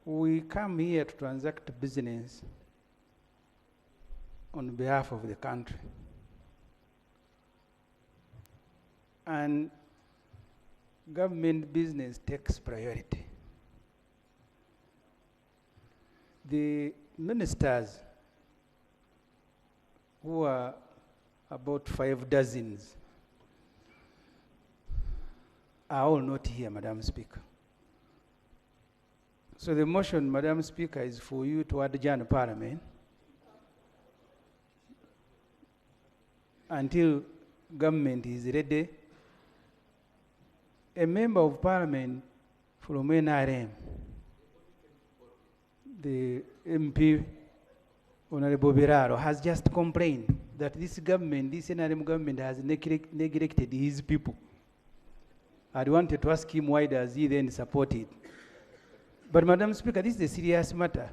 we come here to transact business on behalf of the country. And government business takes priority. The ministers, who are about 5 dozens, are all not here, Madam Speaker. So the motion, Madam Speaker, is for you to adjourn Parliament until government is ready. A member of Parliament from NRM, the MP, Honorable Biraro, has just complained that this government, this NRM government, has neglected his people. I wanted to ask him why does he then support it. But Madam Speaker, this is a serious matter.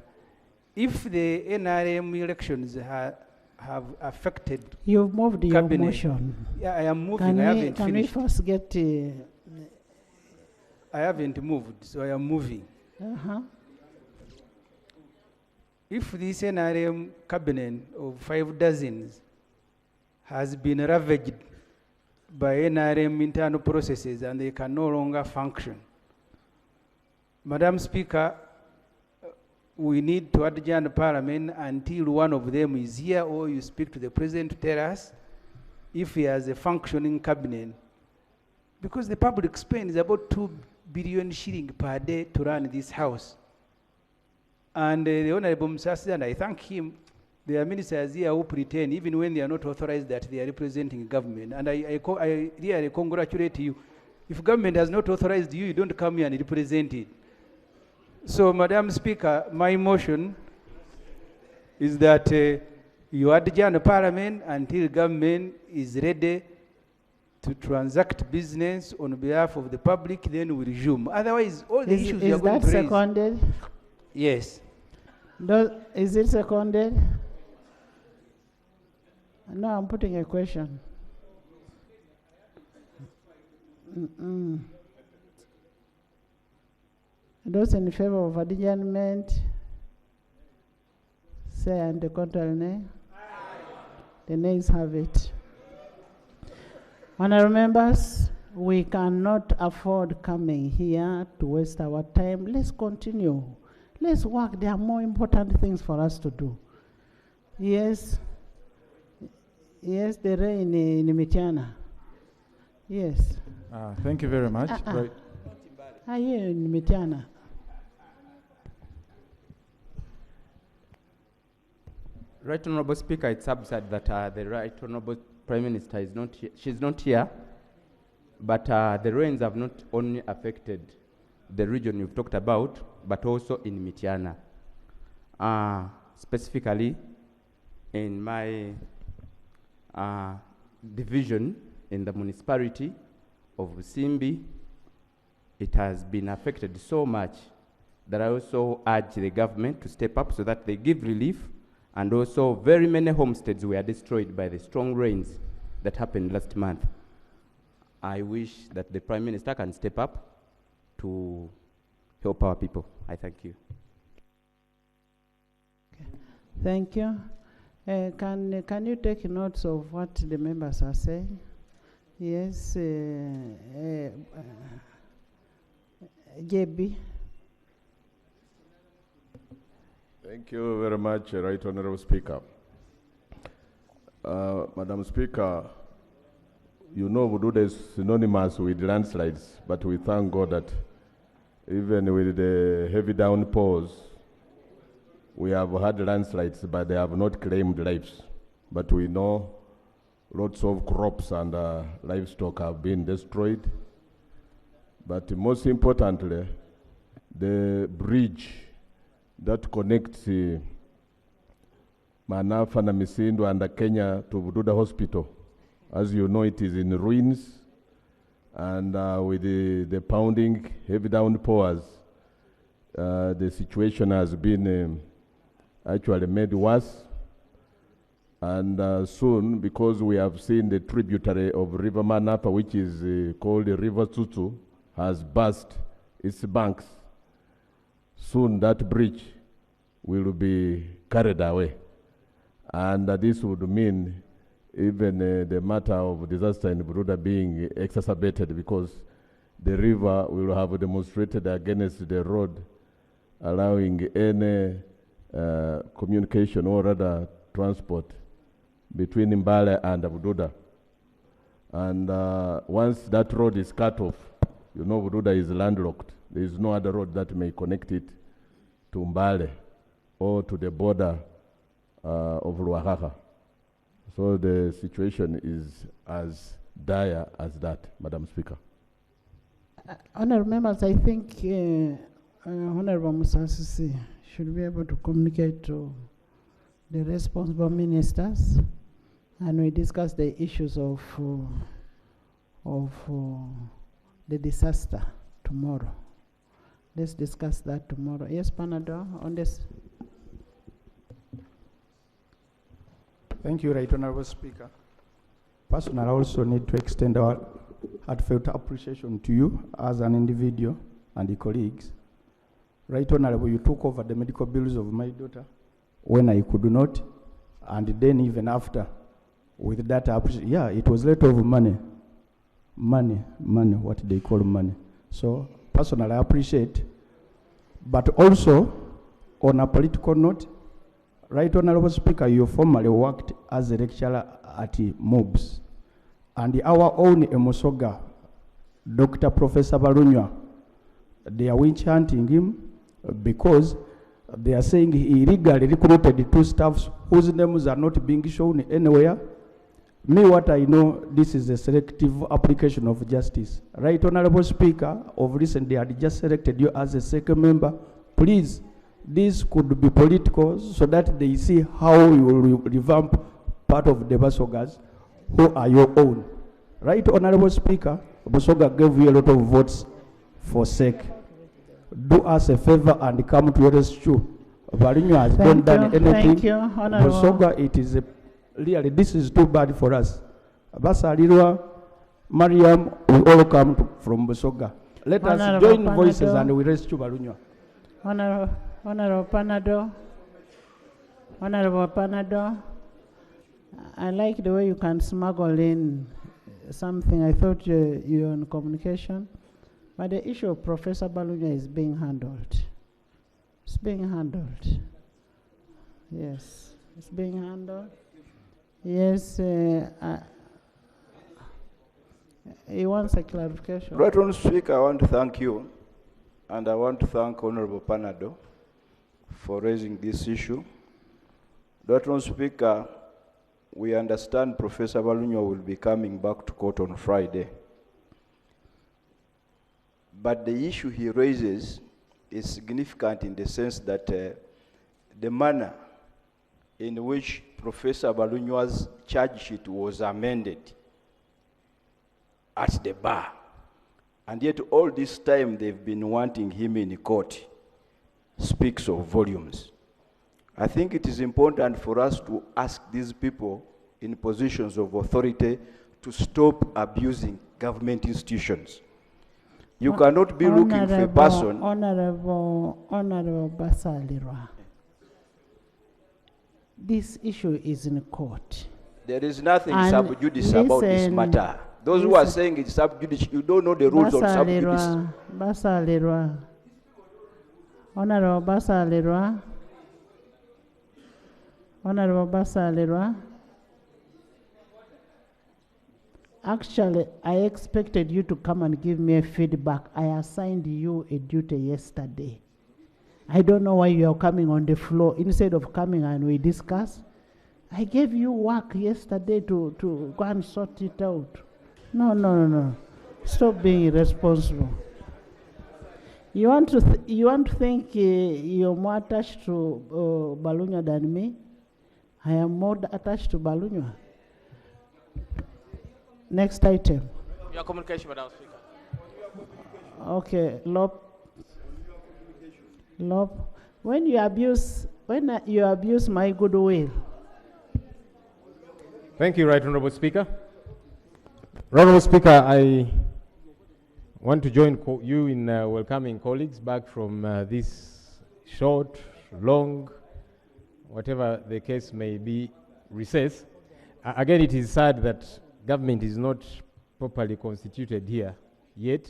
If the NRM elections have affected You've moved your cabinet, motion. Yeah, I am moving. I haven't Can we finished. first get... I haven't moved, so I am moving. If this NRM cabinet of 5 dozens has been ravaged by NRM internal processes and they can no longer function, Madam Speaker, we need to adjourn Parliament until one of them is here, or you speak to the President to tell us if he has a functioning cabinet. Because the public spends about 2 billion shillings per day to run this House. And the Honorable Musasi, and I thank him, there are ministers here who pretend, even when they are not authorized, that they are representing government. And I really congratulate you. If government has not authorized you, you don't come here and represent it. So, Madam Speaker, my motion is that you adjourn Parliament until government is ready to transact business on behalf of the public, then we resume. Otherwise, all the issues you are going to raise... Is that seconded? Yes. Is it seconded? No, I'm putting a question. Those in favor of adjournment, say and the contrary nay. The nays have it. Honourable members, we cannot afford coming here to waste our time. Let's continue. Let's work. There are more important things for us to do. Yes. Yes, the rain in Mitiana. Yes. Thank you very much. Right. Are you in Mitiana? Right Honourable Speaker, it's absurd that the Right Honourable Prime Minister is not here. She's not here, but the rains have not only affected the region you've talked about, but also in Mitiana. Specifically, in my division in the municipality of Simbi, it has been affected so much that I also urge the government to step up so that they give relief. And also, very many homesteads were destroyed by the strong rains that happened last month. I wish that the Prime Minister can step up to help our people. I thank you. Okay. Thank you. Can you take notes of what the members are saying? Yes. JB. Thank you very much, Right Honourable Speaker. Madam Speaker, you know Vududa is synonymous with landslides, but we thank God that even with the heavy downpours, we have had landslides, but they have not claimed lives. But we know lots of crops and livestock have been destroyed. But most importantly, the bridge that connects Manafa na Misindo and Kenya to Vududa Hospital. As you know, it is in ruins, and with the pounding heavy downpours, the situation has been actually made worse. And soon, because we have seen the tributary of River Manapa, which is called the River Tutu, has burst its banks. soon that bridge will be carried away. And this would mean even the matter of disaster in Buruda being exacerbated, because the river will have demonstrated against the road, allowing any communication or rather transport between Mbale and Bududa. And once that road is cut off, you know Bududa is landlocked. There is no other road that may connect it to Mbale or to the border of Ruahaha. So the situation is as dire as that, Madam Speaker. Honourable members, I think Honourable Musasisi should be able to communicate to the responsible ministers, and we discuss the issues of the disaster tomorrow. Let's discuss that tomorrow. Yes, Panado, on this. Thank you, Right Honourable Speaker. Personally, I also need to extend our heartfelt appreciation to you as an individual and the colleagues. Right Honourable, you took over the medical bills of my daughter when I could not, and then even after, with that appreciation, yeah, it was a lot of money, what they call money. So personally, I appreciate, but also on a political note, Right Honourable Speaker, you formerly worked as a lecturer at MOBS, and our own Emosoga, Dr. Professor Balunywa, they are witch hunting him because they are saying he illegally recruited two staffs whose names are not being shown anywhere. Me, what I know, this is a selective application of justice. Right Honourable Speaker, of recent they had just selected you as a second member. Please, this could be political so that they see how you will revamp part of the Basogas who are your own. Right Honourable Speaker, Basoga gave you a lot of votes for sake. Do us a favor and come to your rescue. Balunywa has not done anything. Thank you, Honourable. Basoga, it is really, this is too bad for us. Basalirwa, Mariam, we all come from Basoga. Let us join voices and we rescue Balunywa. Honourable Panado, Honourable Panado, I like the way you can smuggle in something. I thought you're on communication, but the issue of Professor Balunywa is being handled. It's being handled. Yes, it's being handled. Yes, he wants a clarification. Right Honourable Speaker, I want to thank you, and I want to thank Honourable Panado for raising this issue. Right Honourable Speaker, we understand Professor Balunywa will be coming back to court on Friday. But the issue he raises is significant in the sense that the manner in which Professor Balunywa's charge sheet was amended at the bar, and yet all this time they've been wanting him in court, speaks of volumes. I think it is important for us to ask these people in positions of authority to stop abusing government institutions. You cannot be looking for a person. Honourable Basalirwa, this issue is in court. There is nothing And sub judice about this matter. Those who are saying it's sub judice, you don't know the rules on sub judice. Basalirwa, Honourable Basalirwa, Honourable Basalirwa. Actually, I expected you to come and give me a feedback. I assigned you a duty yesterday. I don't know why you are coming on the floor instead of coming and we discuss. I gave you work yesterday to go and sort it out. No. Stop being irresponsible. You want to think you're more attached to Balunywa than me? I am more attached to Balunywa. Next item. Your communication, Madam Speaker. Okay, Lob. When you abuse my goodwill. Thank you, Right Honourable Speaker. Right Honourable Speaker, I want to join you in welcoming colleagues back from this short, long, whatever the case may be, recess. Again, it is sad that government is not properly constituted here yet.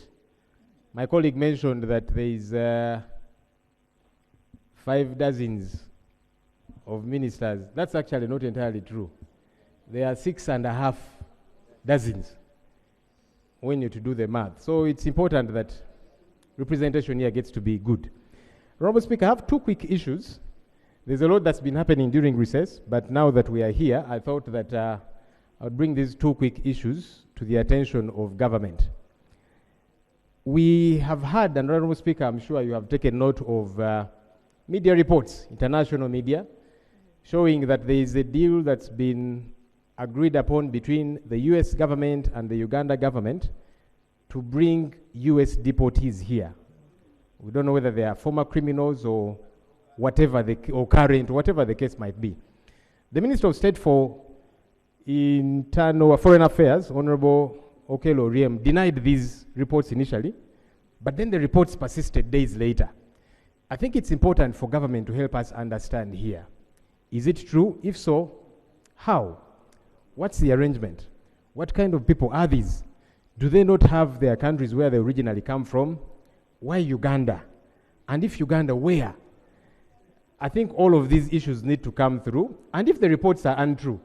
My colleague mentioned that there is 5 dozens of ministers. That's actually not entirely true. There are 6.5 dozens when you to do the math. So it's important that representation here gets to be good. Honourable Speaker, I have 2 quick issues. There's a lot that's been happening during recess, but now that we are here, I thought that I would bring these 2 quick issues to the attention of government. We have had, and Honourable Speaker, I'm sure you have taken note of media reports, international media, showing that there is a deal that's been agreed upon between the US government and the Uganda government to bring US deportees here. We don't know whether they are former criminals or whatever or current, whatever the case might be. The Minister of State for Internal Foreign Affairs, Honorable Okello Oryem, denied these reports initially, but then the reports persisted days later. I think it's important for government to help us understand here. Is it true? If so, how? What's the arrangement? What kind of people are these? Do they not have their countries where they originally come from? Why Uganda? And if Uganda, where? I think all of these issues need to come through. And if the reports are untrue,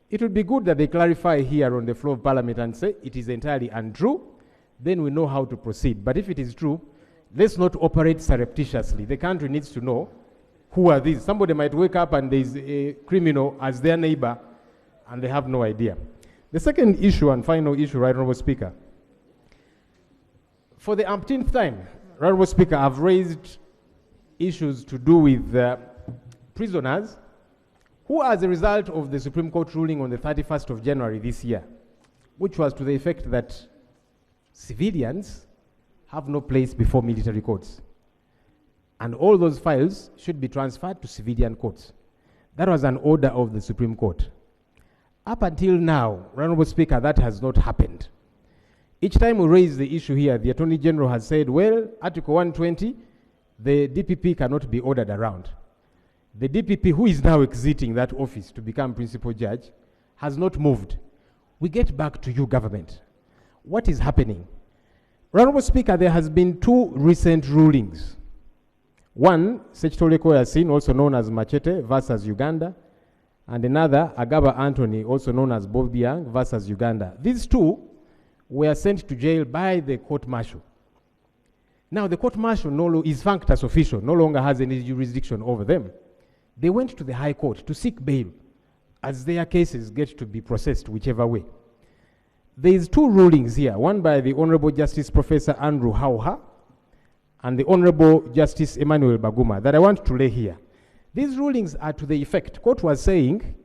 it would be good that they clarify here on the floor of Parliament and say it is entirely untrue. Then we know how to proceed. But if it is true, let's not operate surreptitiously. The country needs to know who are these. Somebody might wake up and there's a criminal as their neighbor and they have no idea. The second issue and final issue, Right Honourable Speaker. For the umpteenth time, Right Honourable Speaker, I've raised issues to do with prisoners who, as a result of the Supreme Court ruling on the 31st of January this year, which was to the effect that civilians have no place before military courts. And all those files should be transferred to civilian courts. That was an order of the Supreme Court. Up until now, Honourable Speaker, that has not happened. Each time we raise the issue here, the Attorney General has said, well, Article 120, the DPP cannot be ordered around. The DPP, who is now exiting that office to become principal judge, has not moved. We get back to you, government. What is happening? Honourable Speaker, there has been 2 recent rulings. One, Sechitole Koyasin, also known as Machete versus Uganda, and another, Agaba Anthony, also known as Bob Biang versus Uganda. These 2 were sent to jail by the court-martial. Now, the court-martial is functus official, no longer has any jurisdiction over them. They went to the High Court to seek bail as their cases get to be processed whichever way. There is 2 rulings here, one by the Honorable Justice Professor Andrew Hauha and the Honorable Justice Emmanuel Baguma that I want to lay here. These rulings are to the effect, court was saying,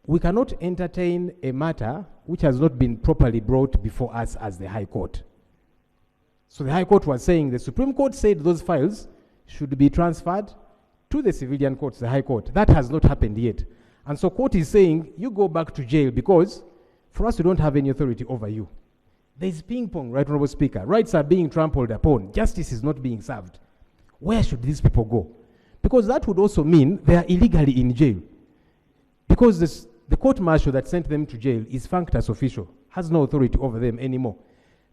we cannot entertain a matter which has not been properly brought before us as the High Court. So the High Court was saying, the Supreme Court said those files should be transferred to the civilian courts, the High Court. That has not happened yet. And so court is saying, you go back to jail because for us, we don't have any authority over you. There is ping pong, Right Honourable Speaker. Rights are being trampled upon. Justice is not being served. Where should these people go? Because that would also mean they are illegally in jail. Because the court-martial that sent them to jail is functus official, has no authority over them anymore.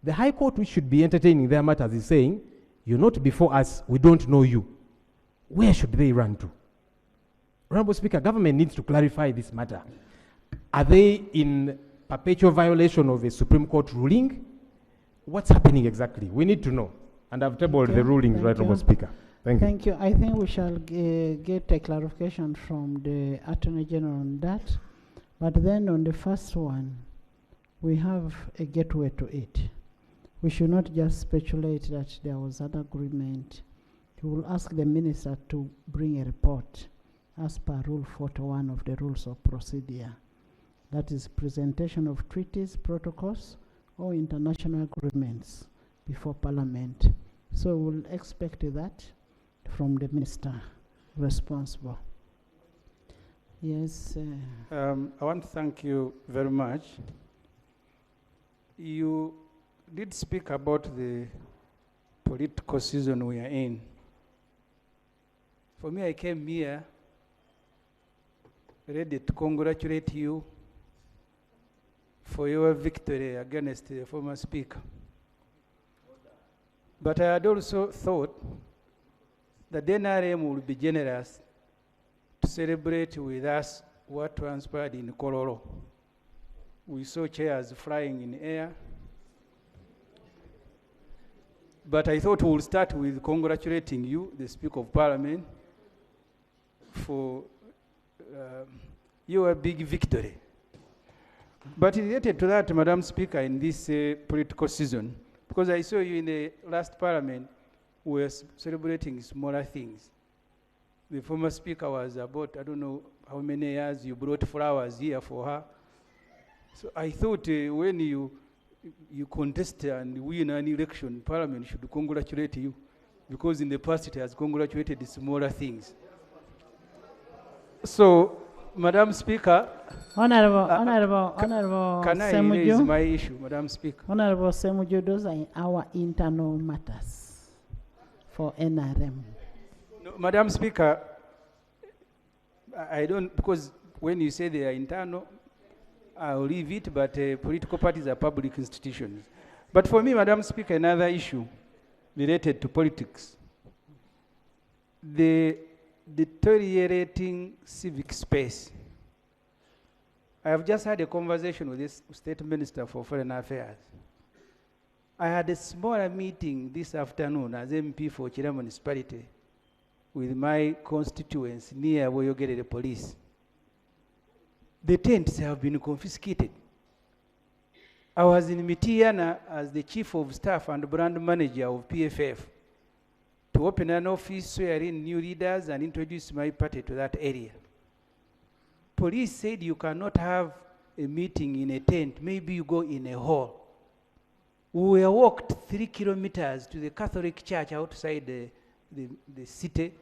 The High Court, which should be entertaining their matters, is saying, you're not before us, we don't know you. Where should they run to? Honourable Speaker, government needs to clarify this matter. Are they in perpetual violation of a Supreme Court ruling? What's happening exactly? We need to know. And I've tabled the rulings, Right Honourable Speaker. Thank you. Thank you. I think we shall get a clarification from the Attorney General on that. But then on the first one, we have a gateway to it. We should not just speculate that there was an agreement. We will ask the Minister to bring a report as per Rule 41 of the Rules of Procedure. That is presentation of treaties, protocols, or international agreements before Parliament. So we'll expect that from the Minister responsible. Yes. I want to thank you very much. You did speak about the political season we are in. For me, I came here ready to congratulate you for your victory against the former speaker. But I had also thought that the NRM would be generous to celebrate with us what transpired in Kololo. We saw chairs flying in air. But I thought we'll start with congratulating you, the Speaker of Parliament, for your big victory. But related to that, Madam Speaker, in this political season, because I saw you in the last Parliament, we were celebrating smaller things. The former Speaker was about, I don't know how many years you brought flowers here for her. So I thought when you contest and win an election, Parliament should congratulate you, because in the past it has congratulated the smaller things. So, Madam Speaker, Honorable can I raise Ssemujju? my issue, Madam Speaker? Honorable Ssemujju, those are our internal matters for NRM. No, Madam Speaker, I don't, because when you say they are internal, I'll leave it, but political parties are public institutions. But for me, Madam Speaker, another issue related to politics. The deteriorating civic space. I have just had a conversation with this State Minister for Foreign Affairs. I had a smaller meeting this afternoon as MP for Chira Municipality with my constituents near Woyogerere Police. The tents have been confiscated. I was in Mitiana as the Chief of Staff and Brand Manager of PFF to open an office wherein new leaders and introduce my party to that area. Police said you cannot have a meeting in a tent, maybe you go in a hall. We walked 3 kilometers to the Catholic church outside the city,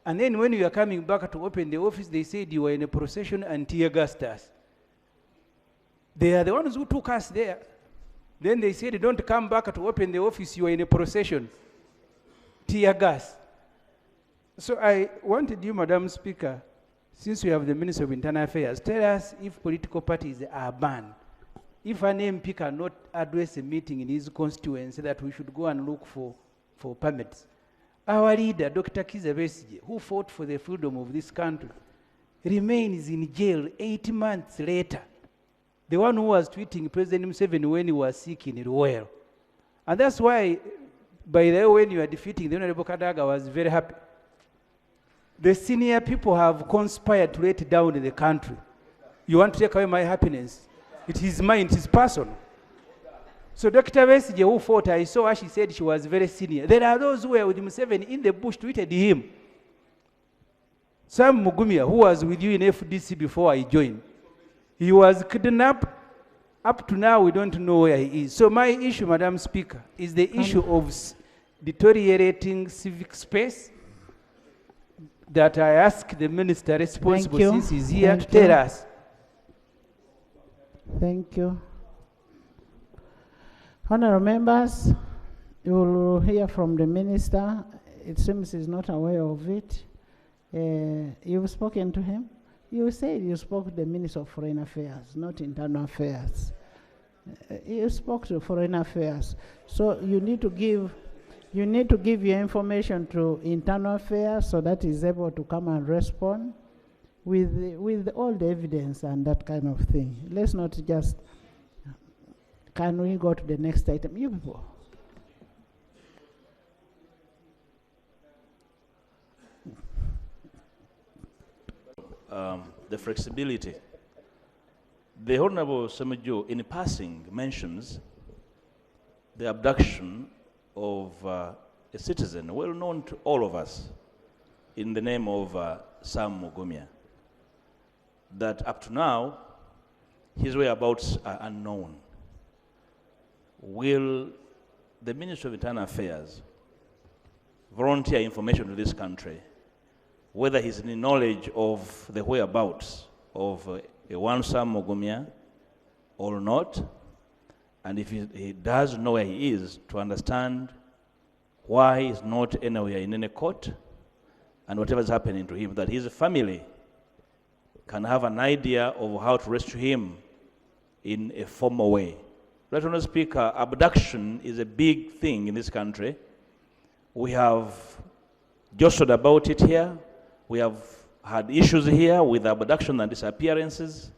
and then when we were coming back to open the office, they said you were in a procession and tear gassed us. They are the ones who took us there. Then they said, don't come back to open the office, you are in a procession. Tear gas. So I wanted you, Madam Speaker, since we have the Minister of Internal Affairs, tell us if political parties are banned. If an MP cannot address a meeting in his constituency, that we should go and look for permits. Our leader, Dr. Kizza Besigye, who fought for the freedom of this country, remains in jail 8 months later. The one who was tweeting President Museveni when he was sick in Ruwero. And that's why, by the way, when you are defeating the Honorable Kadaga, was very happy. The senior people have conspired to let down the country. You want to take away my happiness? It is mine, it is personal. So Dr. Besigye, who fought, I saw her, she said she was very senior. There are those who were with Museveni in the bush, tweeted him. Sam Mugumia, who was with you in FDC before I joined, he was kidnapped. Up to now, we don't know where he is. So my issue, Madam Speaker, is the issue of deteriorating civic space that I ask the minister responsible, since he's here, to tell us. Thank you. Honourable members, you will hear from the minister. It seems he's not aware of it. You've spoken to him? You said you spoke to the Minister of Foreign Affairs, not Internal Affairs. You spoke to Foreign Affairs. So you need to give your information to Internal Affairs so that he's able to come and respond with all the evidence and that kind of thing. Let's not just, can we go to the next item? You people. The flexibility. The Honorable Ssemujju, in passing, mentions the abduction of a citizen well known to all of us in the name of Sam Mugumya. That up to now, his whereabouts are unknown. Will the Ministry of Internal Affairs volunteer information to this country whether he's in knowledge of the whereabouts of a one Sam Mugumya or not, and if he does know where he is, to understand why he's not anywhere in any court, and whatever is happening to him, that his family can have an idea of how to rescue him in a formal way. Right, Honourable Speaker, abduction is a big thing in this country. We have jostled about it here. We have had issues here with abduction and disappearances.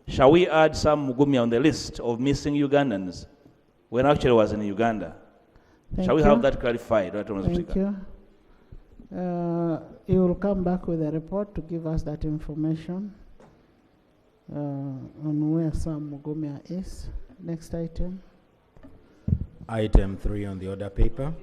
Shall we add Sam Mugumya on the list of missing Ugandans when actually was in Uganda? Shall we have that clarified, right, Honourable Speaker? Thank you. You will come back with a report to give us that information on where Sam Mugumya is. Next item. Item 3 on the order paper.